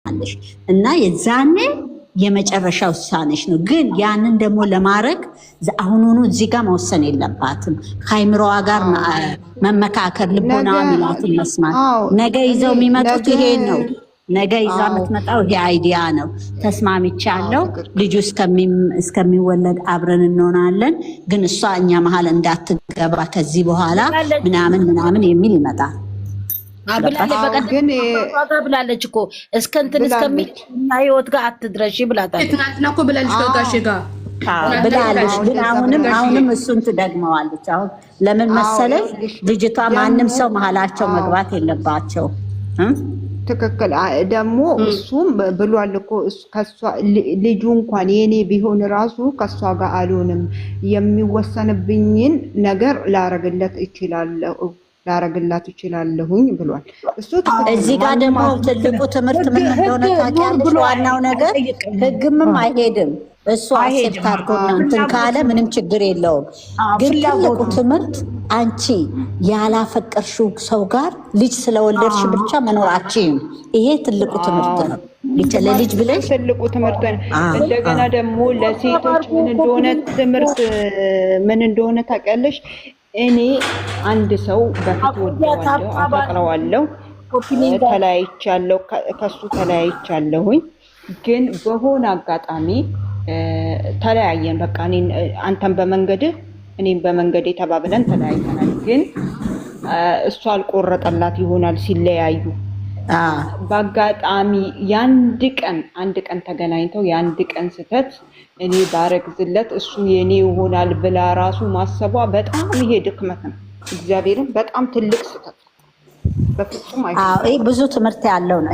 ትወስኛለሽ እና የዛኔ የመጨረሻ ውሳኔሽ ነው። ግን ያንን ደግሞ ለማድረግ አሁኑኑ እዚህ ጋር መወሰን የለባትም። ከአይምሮዋ ጋር መመካከር፣ ልቦና የሚላትን መስማት። ነገ ይዘው የሚመጡት ይሄ ነው። ነገ ይዛ የምትመጣው ይሄ አይዲያ ነው። ተስማምቻለሁ፣ ልጁ እስከሚወለድ አብረን እንሆናለን፣ ግን እሷ እኛ መሀል እንዳትገባ ከዚህ በኋላ ምናምን የሚል ይመጣል። ብላለች እኮ እስከ እንትን እስከሚል ህይወት ጋር አትድረሺ ብላታለች። ትናንትና እኮ ብላለች ከጋሼ ጋር ብላለች። ግን አሁንም እሱን ትደግመዋለች። አሁን ለምን መሰለሽ ልጅቷ ማንም ሰው መሀላቸው መግባት የለባቸው። ትክክል ደግሞ እሱም ብሏል እኮ ልጁ እንኳን የኔ ቢሆን ራሱ ከሷ ጋር አልሆንም፣ የሚወሰንብኝን ነገር ላረግላት እችላለሁኝ ብሏል እሱ። እዚህ ጋር ደግሞ ትልቁ ትምህርት ምን እንደሆነ ታውቂያለሽ? ዋናው ነገር ህግምም አይሄድም። እሱ አክሴፕት አድርጎ እንትን ካለ ምንም ችግር የለውም። ግን ትልቁ ትምህርት አንቺ ያላፈቀርሽው ሰው ጋር ልጅ ስለወለድሽ ብቻ መኖራችሁም፣ ይሄ ትልቁ ትምህርት ነው። ለልጅ ብለሽ ትልቁ ትምህርት ነው። እንደገና ደግሞ ለሴቶች ምን እንደሆነ ታውቂያለሽ? እኔ አንድ ሰው በፊት ወደዋለሁ፣ አፈቅረዋለሁ፣ ተለያይቻለሁ፣ ከሱ ተለያይቻለሁኝ። ግን በሆነ አጋጣሚ ተለያየን። በቃ አንተም በመንገድህ እኔም በመንገዴ ተባብለን ተለያይተናል። ግን እሱ አልቆረጠላት ይሆናል ሲለያዩ። በአጋጣሚ አንድ ቀን ተገናኝተው የአንድ ቀን ስህተት እኔ ባረግዝለት እሱ የኔ ይሆናል ብላ ራሱ ማሰቧ በጣም ይሄ ድክመት ነው። እግዚአብሔርን በጣም ትልቅ ስህተት በፍጹም ይሄ ብዙ ትምህርት ያለው ነው።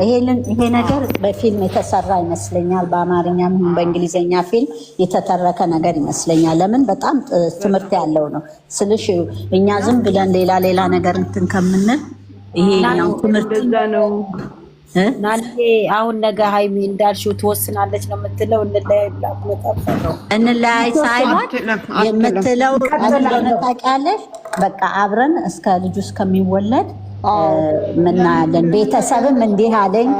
ይሄ ነገር በፊልም የተሰራ ይመስለኛል። በአማርኛም በእንግሊዝኛ ፊልም የተተረከ ነገር ይመስለኛል። ለምን በጣም ትምህርት ያለው ነው ስልሽ፣ እኛ ዝም ብለን ሌላ ነገር እንትን ከምንል ይሄኛው ትምህርት ነው። አሁን ነገ ሀይሚ እንዳልሽው ትወስናለች ነው የምትለው። እንለያይ ሳይሆን የምትለው ታውቂያለሽ። በቃ አብረን እስከ ልጁ እስከሚወለድ ምናያለን። ቤተሰብም እንዲህ አለኝ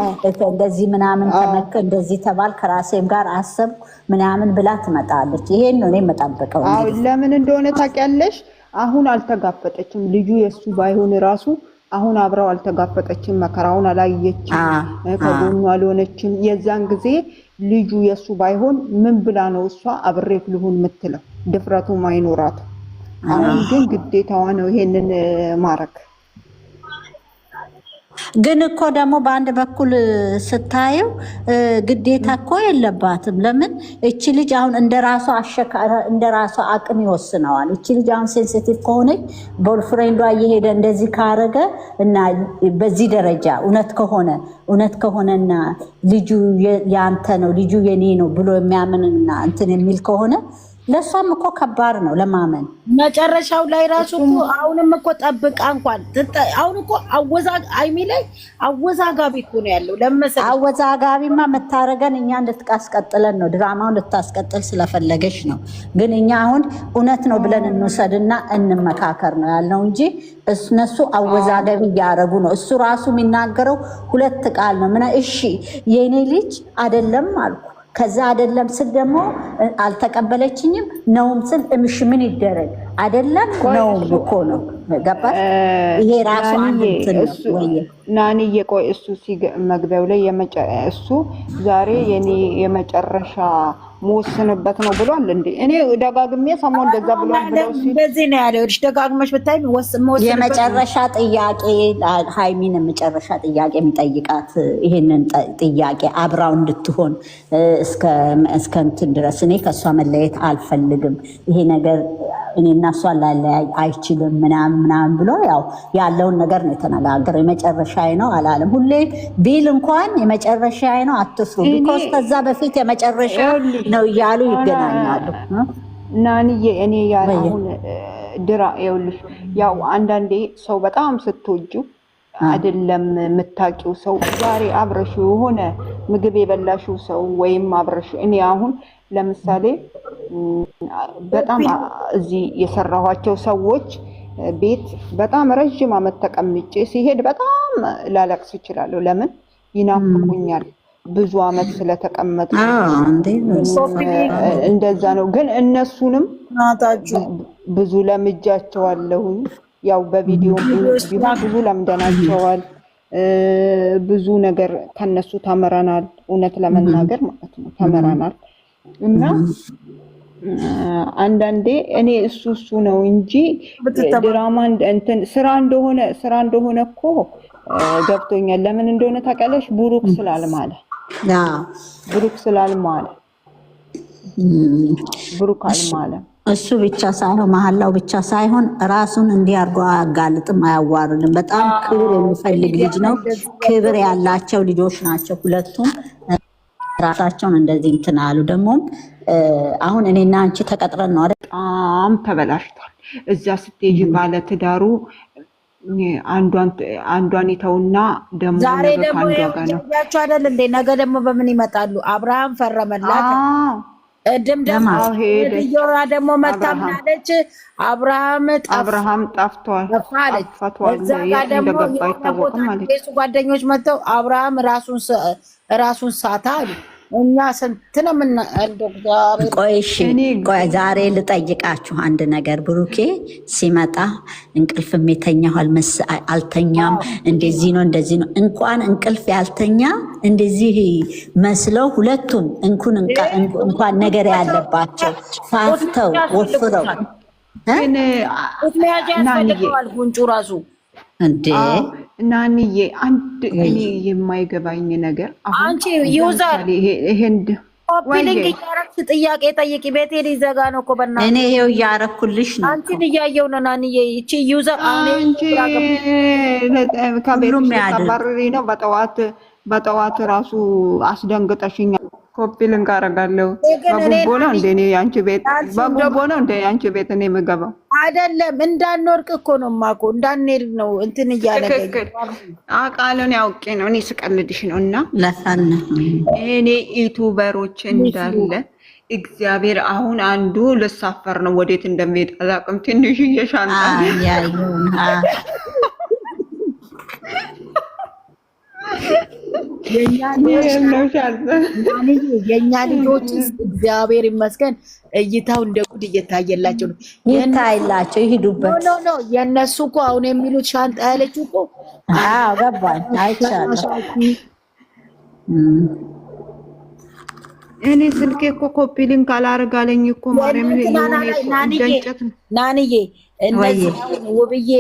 እንደዚህ ምናምን ተመከ እንደዚህ ተባል ከራሴም ጋር አሰብ ምናምን ብላ ትመጣለች። ይሄን ነው እኔ የምጠብቀው። ለምን እንደሆነ ታውቂያለሽ? አሁን አልተጋፈጠችም። ልጁ የሱ ባይሆን ራሱ አሁን አብረው አልተጋፈጠችም። መከራውን አላየችም፣ ከጎኑ አልሆነችም። የዛን ጊዜ ልጁ የሱ ባይሆን ምን ብላ ነው እሷ አብሬክ ልሁን የምትለው? ድፍረቱም አይኖራትም። አሁን ግን ግዴታዋ ነው ይሄንን ማረክ። ግን እኮ ደግሞ በአንድ በኩል ስታየው ግዴታ እኮ የለባትም። ለምን እቺ ልጅ አሁን እንደራሷ አቅም ይወስነዋል። እቺ ልጅ አሁን ሴንሲቲቭ ከሆነች ቦይፍሬንዷ እየሄደ እንደዚህ ካረገ እና በዚህ ደረጃ እውነት ከሆነና ልጁ ያንተ ነው ልጁ የኔ ነው ብሎ የሚያምንና እንትን የሚል ከሆነ ለሷም እኮ ከባድ ነው ለማመን። መጨረሻው ላይ ራሱ እኮ አሁንም እኮ ጠብቃ እንኳን አሁን እኮ አይሚ ላይ አወዛጋቢ እኮ ነው ያለው። ለምሳሌ አወዛጋቢማ መታረገን እኛ እንድትቃስቀጥለን ነው፣ ድራማውን ልታስቀጥል ስለፈለገች ነው። ግን እኛ አሁን እውነት ነው ብለን እንውሰድና እንመካከር ነው ያልነው እንጂ እነሱ አወዛጋቢ እያደረጉ ነው። እሱ ራሱ የሚናገረው ሁለት ቃል ነው። እሺ የኔ ልጅ አይደለም አልኩ፣ ከዛ አይደለም ስል ደግሞ አልተቀበለችኝም፣ ነውም ስል እምሽ ምን ይደረግ አይደለም ነውም እኮ ነው። ገባሽ? ይሄ ራሱ ናንዬ ቆይ እሱ መግቢያው ላይ እሱ ዛሬ የኔ የመጨረሻ መወስንበት ነው ብሏል እንዴ? እኔ ደጋግሜ ሰሞን እንደዛ ብሏል ብለው እንደዚህ ነው ያለው። እሺ ደጋግመሽ ብታይ የመጨረሻ ጥያቄ ሃይሚን የመጨረሻ ጥያቄ የሚጠይቃት ይሄንን ጥያቄ አብራው እንድትሆን እስከ እንትን ድረስ እኔ ከሷ መለየት አልፈልግም፣ ይሄ ነገር እኔና እሷ ላለያይ አይችልም ምናምን ብሎ ያው ያለውን ነገር ነው የተነጋገረው። የመጨረሻዬ ነው አላለም። ሁሌ ቢል እንኳን የመጨረሻዬ ነው አትፍሩ፣ ቢኮዝ ከዛ በፊት የመጨረሻ ነው እያሉ ይገናኛሉ። ናንዬ እኔ አሁን ይኸውልሽ ያው አንዳንዴ ሰው በጣም ስትወጁ አይደለም የምታውቂው ሰው ዛሬ አብረሽው የሆነ ምግብ የበላሽው ሰው ወይም አብረሽ እኔ አሁን ለምሳሌ በጣም እዚህ የሰራኋቸው ሰዎች ቤት በጣም ረጅም ዓመት ተቀምጬ ሲሄድ በጣም ላለቅስ እችላለሁ። ለምን ይናፍቁኛል። ብዙ አመት ስለተቀመጡ እንዴ እንደዛ ነው። ግን እነሱንም ናታችሁ ብዙ ለምጃቸዋለሁ። ያው በቪዲዮ ቢሆን ብዙ ለምደናቸዋል። ብዙ ነገር ከነሱ ተምረናል። እውነት ለመናገር ማለት ነው ተምረናል። እና አንዳንዴ እኔ እሱ ነው እንጂ ድራማ እንትን ስራ እንደሆነ እኮ ገብቶኛል። ለምን እንደሆነ ታውቂያለሽ? ብሩክ ስላልማለ ብሩክ አልማለ። እሱ ብቻ ሳይሆን መሐላው ብቻ ሳይሆን ራሱን እንዲያርጎ አያጋልጥም፣ አያዋርድም። በጣም ክብር የሚፈልግ ልጅ ነው። ክብር ያላቸው ልጆች ናቸው ሁለቱም። ራሳቸውን እንደዚህ እንትን አሉ። ደግሞም አሁን እኔና አንቺ ተቀጥረን ነው አይደል? በጣም ተበላሽቷል። እዛ ስትሄጂ ባለ ትዳሩ አንዷን ይተውና ደግሞ ዛሬ ደግሞ ያያችሁ አይደል እንዴ? ነገ ደግሞ በምን ይመጣሉ? አብርሃም ፈረመላት። እድም ደግሞ ሄደዮራ ደግሞ መታምናለች። አብርሃም ጠፍቷል እዛ ጋር ደግሞ የሱ ጓደኞች መጥተው አብርሃም ራሱን ሳታ አሉ። እኛ ስንት ነው ቆይ ዛሬ ልጠይቃችሁ አንድ ነገር። ብሩኬ ሲመጣ እንቅልፍም የተኛው አልተኛም፣ እንደዚህ ነው እንደዚህ ነው። እንኳን እንቅልፍ ያልተኛ እንደዚህ መስለው ሁለቱም እንኳን ነገር ያለባቸው ፋፍተው ወፍረው መያዣ ያስፈልገዋል ጉንጩ ራሱ እንዴ ናንዬ አንድ እኔ የማይገባኝ ነገር አንቺ ዩዘር ኦፕኒንግ ያረክስ ጥያቄ ጠይቂ። ቤቴ ሊዘጋ ነው እኮ በእናትሽ። እኔ ይሄው እያረኩልሽ ነው። አንቺን እያየው ነው ናንዬ። እቺ ዩዘር አንቺ ከቤሩም ያባርሪ ነው። በጠዋት ራሱ አስደንግጠሽኛል። ኮፒ ሊንክ አደርጋለሁ። በጉቦ ነው እንደ እኔ አንቺ ቤት በጉቦ ነው እንደ አንቺ ቤት እኔ የምገባው አይደለም። እንዳንወርቅ እኮ ነው ማኮ እንዳንሄድ ነው እንትን እያለኝ አቃለን ያውቄ ነው። እኔ ስቀልድሽ ነው። እና ለፈነ እኔ ዩቲዩበሮች እንዳለ እግዚአብሔር አሁን አንዱ ልሳፈር ነው። ወዴት እንደሚሄድ አላውቅም። ትንሽ እየሻንጣ የኛ ልጆች እግዚአብሔር ይመስገን እይታው እንደ ጉድ እየታየላቸው ነው። ይታይላቸው ይሄዱበት። ኖ የነሱ እኮ አሁን የሚሉት ሻንጣ ያለችው እኮ ገባኝ። አይቻለሁ። እኔ ስልኬ እኮ ኮፒ ሊንክ አላረጋለኝ እኮ ማርያም ናንዬ እነዚህ ውብዬ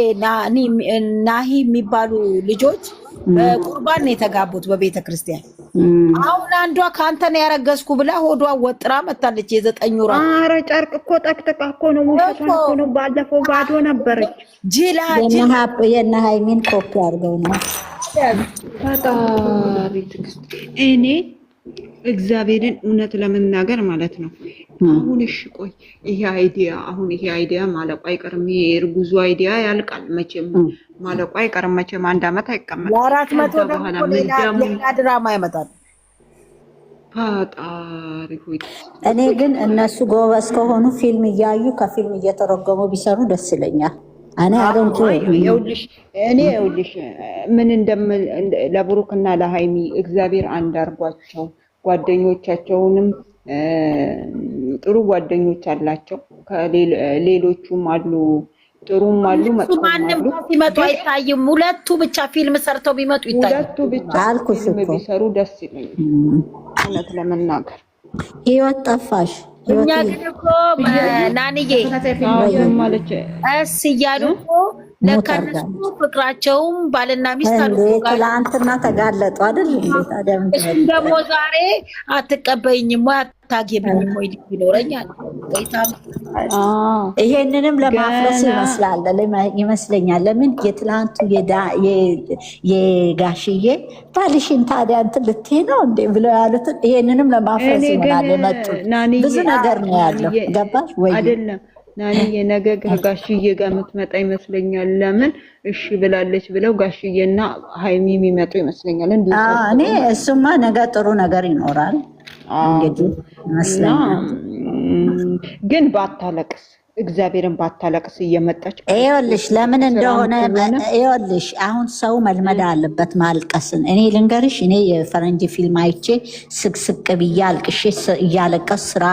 ናሂ የሚባሉ ልጆች ቁርባን ነው የተጋቡት በቤተ ክርስቲያን። አሁን አንዷ ካንተ ነው ያረገዝኩ ብላ ሆዷ ወጥራ መታለች። የ9 ወር ኧረ ጨርቅ እኮ ጠቅጥቃ እኮ ነው ሙሽራን እኮ ነው። ባለፈው ባዶ ነበረች። ጅላ የነ ሃይሚን ኮፒ አድርገው ነው ፈጣሪ ትግስት። እኔ እግዚአብሔርን እውነት ለመናገር ማለት ነው። አሁን እሺ ቆይ ይሄ አይዲያ ማለቁ አይቀርም። ይሄ እርጉዙ አይዲያ ያልቃል መቼም ማለቁ አይቀርም መቼም። 1 አመት አይቀመጥም። 400 ደግሞ ሌላ ድራማ ያመጣል። ፈጣሪ ሆይ እኔ ግን እነሱ ጎበዝ ከሆኑ ፊልም እያዩ ከፊልም እየተረጎሙ ቢሰሩ ደስ ይለኛል። እኔ ይኸውልሽ ምን ለብሩክና ለሃይሚ እግዚአብሔር አንድ አድርጓቸው። ጓደኞቻቸውንም ጥሩ ጓደኞች አላቸው። ከሌሎቹም አሉ፣ ጥሩም አሉ፣ መጥፎም አሉ። ሲመጡ አይታይም። ሁለቱ ብቻ ፊልም ሰርተው ቢመጡ ይታያል። ሁለቱ ብቻ ፊልም ቢሰሩ ደስ ይለኛል እውነት ለመናገር። ህይወት ጠፋሽ። እኛ ግን እኮ ናንዬ እስ እያሉ እኮ ለካ እነሱ ፍቅራቸውም ባልና ሚስት አሉ። ትላንትና ተጋለጡ አይደል? ደግሞ ዛሬ አትቀበይኝም ወይ አታጌብኝም ወይ ይኖረኛል። ይሄንንም ለማፍረስ ይመስለኛል። ለምን የትላንቱ የጋሽዬ ባልሽን ታዲያ እንትን ልትይ ነው እንዴ ብለው ያሉትን ይሄንንም ለማፍረስ ይሆናል የመጡት። ብዙ ነገር ነው ያለው። ገባሽ ወይ? አይደለም ናንዬ ነገ ጋሽዬ ጋር የምትመጣ ይመስለኛል። ለምን እሺ ብላለች ብለው ጋሽዬና ሃይሚ የሚመጡ ይመስለኛል። እኔ እሱማ ነገ ጥሩ ነገር ይኖራል እንግዲህ ይመስለኛል። ግን ባታለቅስ እግዚአብሔርን ባታለቅስ እየመጣች ይኸውልሽ ለምን እንደሆነ ይኸውልሽ፣ አሁን ሰው መልመድ አለበት ማልቀስን። እኔ ልንገርሽ፣ እኔ የፈረንጅ ፊልም አይቼ ስቅስቅ ብዬ አልቅሼ እያለቀስ ስራ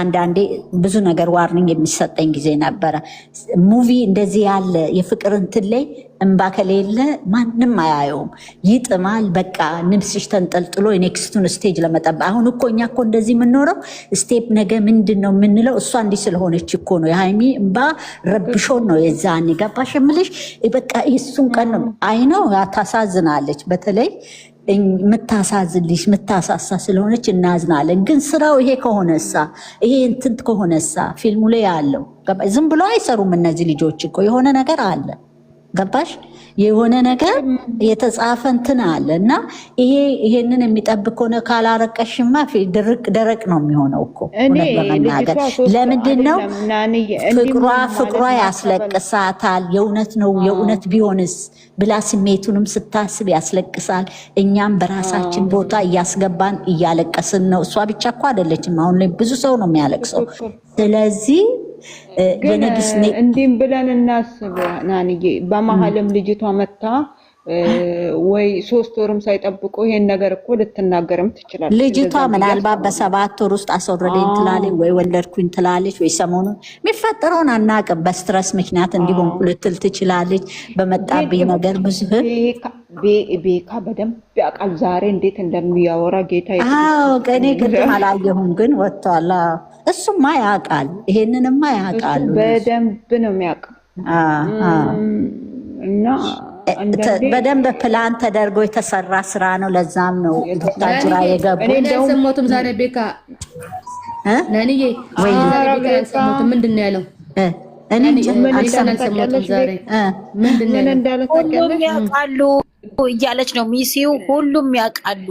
አንዳንዴ ብዙ ነገር ዋርኒንግ የሚሰጠኝ ጊዜ ነበረ። ሙቪ እንደዚህ ያለ የፍቅር እንትን ላይ እንባ ከሌለ ማንም አያየውም፣ ይጥማል። በቃ ንብስሽ ተንጠልጥሎ የኔክስቱን ስቴጅ ለመጠበቅ። አሁን እኮ እኛ እኮ እንደዚህ የምንኖረው ስቴፕ ነገ ምንድን ነው የምንለው? እሷ እንዲህ ስለሆነች እኮ ነው። የሃይሚ እንባ ረብሾን ነው የዛኔ ገባሽ የምልሽ። በቃ የሱን ቀን ነው አይነው። ታሳዝናለች። በተለይ የምታሳዝልሽ የምታሳሳ ስለሆነች እናዝናለን። ግን ስራው ይሄ ከሆነሳ ይሄ እንትን ከሆነሳ ፊልሙ ላይ ያለው ዝም ብሎ አይሰሩም እነዚህ ልጆች እኮ የሆነ ነገር አለ ገባሽ? የሆነ ነገር የተጻፈ እንትን አለ እና ይሄንን የሚጠብቅ ሆነ ካላረቀሽማ ደረቅ ነው የሚሆነው እኮ እውነት ለመናገር። ለምንድን ነው ፍቅሯ ያስለቅሳታል። የእውነት ነው የእውነት ቢሆንስ ብላ ስሜቱንም ስታስብ ያስለቅሳል። እኛም በራሳችን ቦታ እያስገባን እያለቀስን ነው። እሷ ብቻ እኮ አይደለችም። አሁን ላይ ብዙ ሰው ነው የሚያለቅሰው። ስለዚህ እንዲህም ብለን እናስብ ናንዬ። በመሀልም ልጅቷ መታ ወይ 3 ወርም ሳይጠብቁ ይሄን ነገር እኮ ልትናገርም ትችላለች ልጅቷ። ምናልባት በ7 ወር ውስጥ አስወረደኝ ትላለች ወይ ወለድኩኝ ትላለች ወይ ሰሞኑን የሚፈጠረውን አናውቅም። በስትረስ ምክንያት እንዲሆን ልትል ትችላለች። በመጣብኝ ነገር ብዙ ቤካ በደንብ ያውቃል ዛሬ እንዴት እንደሚያወራ ጌታ። እኔ ቅድም አላየሁም ግን ወጥቷል። እሱማ ያውቃል፣ ይሄንንማ ያውቃል። በደንብ ነው የሚያውቅ እና በደንብ ፕላን ተደርጎ የተሰራ ስራ ነው። ለዛም ነው ታጅራ የገቡ። ሰሞቱም ዛሬ ቤካ ነንዬ ምንድን ነው ያለው? ሁሉም ያውቃሉ እያለች ነው ሚሲው። ሁሉም ያውቃሉ